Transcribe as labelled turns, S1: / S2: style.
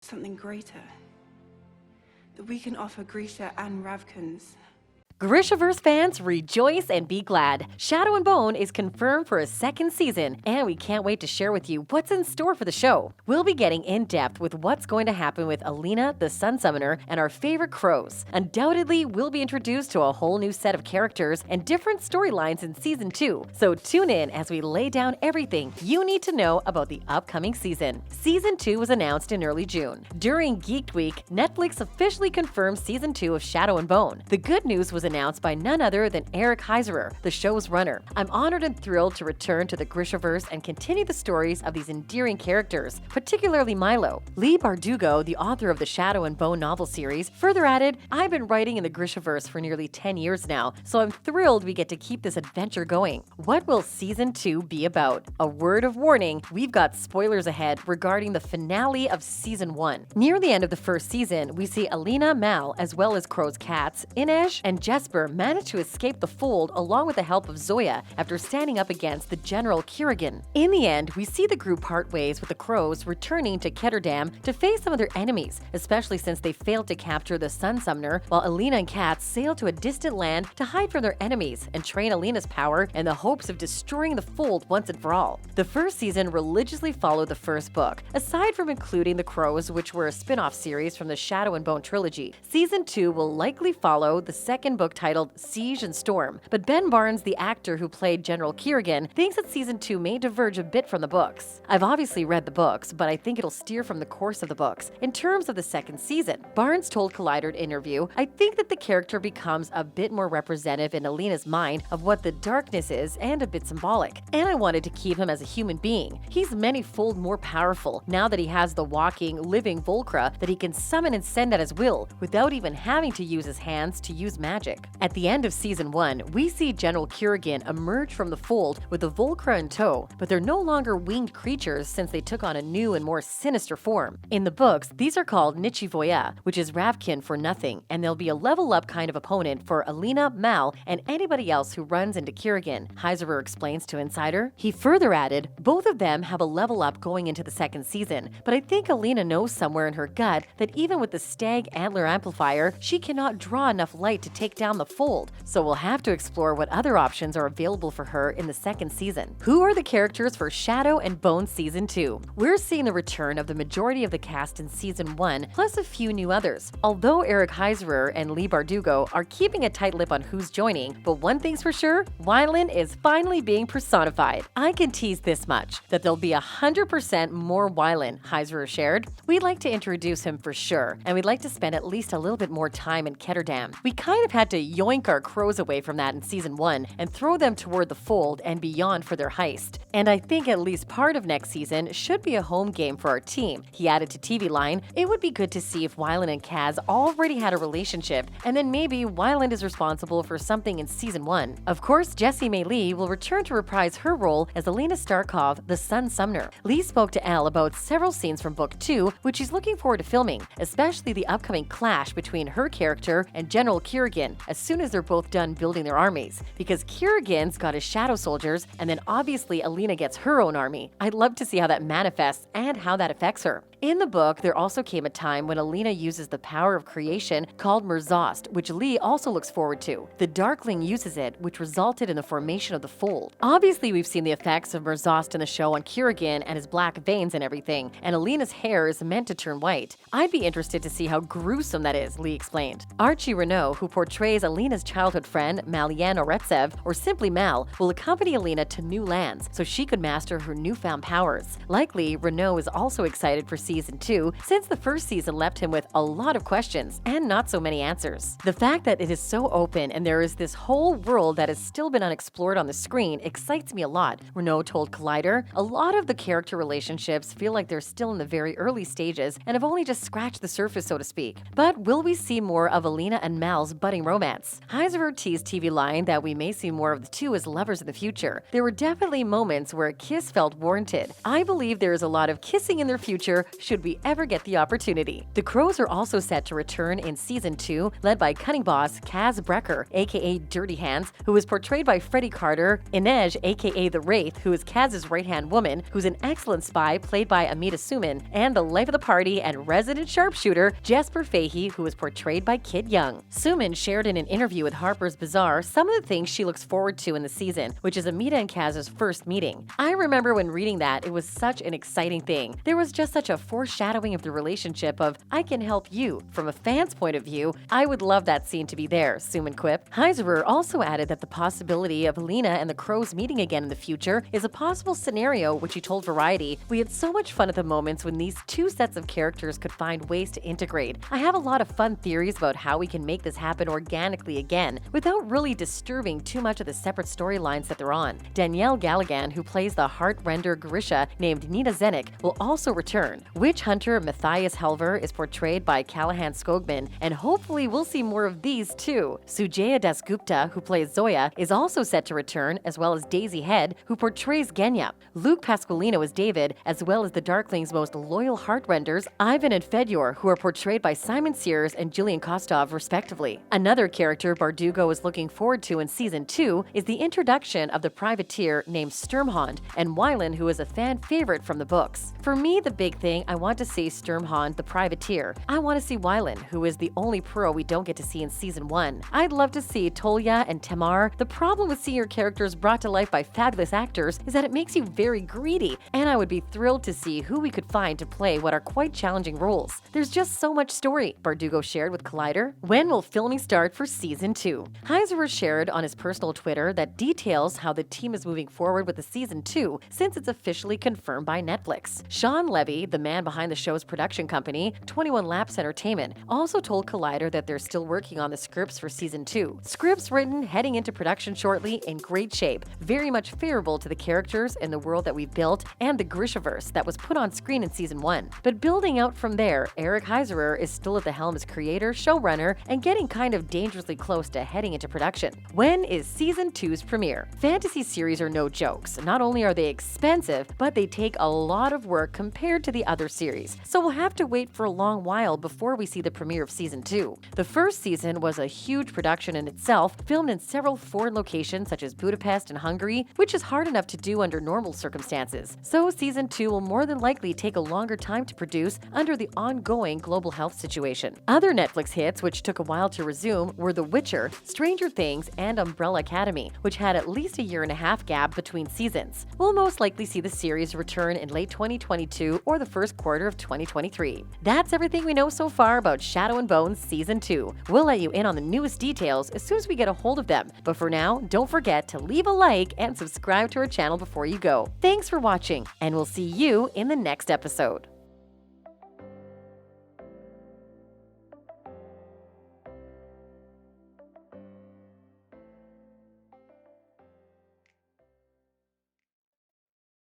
S1: something greater that we can offer Grisha and Ravkans.
S2: Grishaverse fans, rejoice and be glad. Shadow and Bone is confirmed for a second season, and we can't wait to share with you what's in store for the show. We'll be getting in depth with what's going to happen with Alina, the Sun Summoner, and our favorite crows. Undoubtedly, we'll be introduced to a whole new set of characters and different storylines in Season 2. So tune in as we lay down everything you need to know about the upcoming season. Season 2 was announced in early June. During Geeked Week, Netflix officially confirmed Season 2 of Shadow and Bone. The good news was announced by none other than Eric Heiserer, the show's runner. I'm honored and thrilled to return to the Grishaverse and continue the stories of these endearing characters, particularly Milo. Leigh Bardugo, the author of the Shadow and Bone novel series, further added, "I've been writing in the Grishaverse for nearly 10 years now, so I'm thrilled we get to keep this adventure going." What will Season 2 be about? A word of warning, we've got spoilers ahead regarding the finale of Season 1. Near the end of the first season, we see Alina, Mal, as well as Crow's cats, Inej, and Jesper managed to escape the fold along with the help of Zoya after standing up against the General Kirigan. In the end, we see the group part ways with the Crows returning to Ketterdam to face some of their enemies, especially since they failed to capture the Sun Summoner, while Alina and Kat sail to a distant land to hide from their enemies and train Alina's power in the hopes of destroying the fold once and for all. The first season religiously followed the first book, aside from including the Crows, which were a spin-off series from the Shadow and Bone trilogy. Season 2 will likely follow the second book titled Siege and Storm, but Ben Barnes, the actor who played General Kirigan, thinks that Season 2 may diverge a bit from the books. I've obviously read the books, but I think it'll steer from the course of the books in terms of the second season. Barnes told Collider in an interview, "I think that the character becomes a bit more representative in Alina's mind of what the darkness is and a bit symbolic, and I wanted to keep him as a human being. He's many-fold more powerful now that he has the walking, living Volcra that he can summon and send at his will without even having to use his hands to use magic." At the end of Season 1, we see General Kirigan emerge from the fold with the Volcra in tow, but they're no longer winged creatures since they took on a new and more sinister form. In the books, these are called Nichivoya, which is Ravkin for nothing, and they'll be a level-up kind of opponent for Alina, Mal, and anybody else who runs into Kirigan, Heiserer explains to Insider. He further added, "Both of them have a level up going into the second season, but I think Alina knows somewhere in her gut that even with the Stag Antler Amplifier, she cannot draw enough light to take down the fold, so we'll have to explore what other options are available for her in the second season." Who are the characters for Shadow and Bone Season 2? We're seeing the return of the majority of the cast in Season 1, plus a few new others. Although Eric Heiserer and Leigh Bardugo are keeping a tight lip on who's joining, but one thing's for sure, Wylan is finally being personified. I can tease this much, that there'll be 100% more Wylan, Heiserer shared. "We'd like to introduce him for sure, and we'd like to spend at least a little bit more time in Ketterdam. We kind of had to yoink our crows away from that in Season 1 and throw them toward the fold and beyond for their heist. And I think at least part of next season should be a home game for our team." He added to TV Line, "It would be good to see if Wylan and Kaz already had a relationship, and then maybe Wylan is responsible for something in Season 1. Of course, Jessie May Lee will return to reprise her role as Alina Starkov, the Sun Summoner." Lee spoke to Elle about several scenes from Book 2, which she's looking forward to filming, especially the upcoming clash between her character and General Kirigan as soon as they're both done building their armies, because Kirigan's got his shadow soldiers, and then obviously Alina gets her own army. I'd love to see how that manifests and how that affects her. In the book, there also came a time when Alina uses the power of creation called Merzost, which Lee also looks forward to. The Darkling uses it, which resulted in the formation of the Fold. Obviously, we've seen the effects of Merzost in the show on Kirigan and his black veins and everything, and Alina's hair is meant to turn white. I'd be interested to see how gruesome that is, Lee explained. Archie Renault, who portrays Alina's childhood friend, Malian Oretsev, or simply Mal, will accompany Alina to new lands so she could master her newfound powers. Likely, Renault is also excited for Season 2, since the first season left him with a lot of questions and not so many answers. The fact that it is so open and there is this whole world that has still been unexplored on the screen excites me a lot, Renault told Collider. "A lot of the character relationships feel like they're still in the very early stages and have only just scratched the surface, so to speak. But will we see more of Alina and Mal's budding romance?" Heiserer teased TV Line that we may see more of the two as lovers in the future. "There were definitely moments where a kiss felt warranted. I believe there is a lot of kissing in their future should we ever get the opportunity. The Crows are also set to return in Season 2, led by cunning boss Kaz Brecker, aka Dirty Hands, who is portrayed by Freddie Carter, Inej, aka The Wraith, who is Kaz's right-hand woman, who's an excellent spy played by Amita Suman, and the life of the party and resident sharpshooter Jesper Fahey, who is portrayed by Kid Young. Suman shared in an interview with Harper's Bazaar some of the things she looks forward to in the season, which is Amita and Kaz's first meeting. I remember when reading that, it was such an exciting thing. There was just such a foreshadowing of the relationship of, I can help you. From a fan's point of view, I would love that scene to be there, Suman quipped. Heiserer also added that the possibility of Alina and the Crows meeting again in the future is a possible scenario, which he told Variety. We had so much fun at the moments when these two sets of characters could find ways to integrate. I have a lot of fun theories about how we can make this happen organically again, without really disturbing too much of the separate storylines that they're on. Danielle Galligan, who plays the heart-render Grisha named Nina Zenik, will also return. Witch hunter Matthias Helver is portrayed by Callahan Skogman, and hopefully we'll see more of these too. Sujaya Dasgupta, who plays Zoya, is also set to return, as well as Daisy Head, who portrays Genya. Luke Pasqualino is David, as well as the Darkling's most loyal heartrenders, Ivan and Fedor, who are portrayed by Simon Sears and Julian Kostov, respectively. Another character Bardugo is looking forward to in Season 2 is the introduction of the privateer named Sturmhond, and Wylan, who is a fan favorite from the books. For me, the big thing, I want to see Sturmhond, the privateer. I want to see Wylan, who is the only pro we don't get to see in Season 1. I'd love to see Tolya and Tamar. The problem with seeing your characters brought to life by fabulous actors is that it makes you very greedy, and I would be thrilled to see who we could find to play what are quite challenging roles. There's just so much story, Bardugo shared with Collider. When will filming start for Season 2? Heiserer shared on his personal Twitter that details how the team is moving forward with the Season 2 since it's officially confirmed by Netflix. Sean Levy, the man behind the show's production company, 21 Laps Entertainment, also told Collider that they're still working on the scripts for Season 2. Scripts written heading into production shortly, in great shape, very much favorable to the characters and the world that we've built and the Grishaverse that was put on screen in Season 1. But building out from there, Eric Heiserer is still at the helm as creator, showrunner, and getting kind of dangerously close to heading into production. When is Season 2's premiere? Fantasy series are no jokes. Not only are they expensive, but they take a lot of work compared to the other series. So we'll have to wait for a long while before we see the premiere of Season 2. The first season was a huge production in itself, filmed in several foreign locations such as Budapest and Hungary, which is hard enough to do under normal circumstances. So Season 2 will more than likely take a longer time to produce under the ongoing global health situation. Other Netflix hits which took a while to resume were The Witcher, Stranger Things, and Umbrella Academy, which had at least a year-and-a-half gap between seasons. We'll most likely see the series return in late 2022 or the first quarter of 2023. That's everything we know so far about Shadow and Bones Season 2. We'll let you in on the newest details as soon as we get a hold of them. But for now, don't forget to leave a like and subscribe to our channel before you go. Thanks for watching, and we'll see you in the next episode.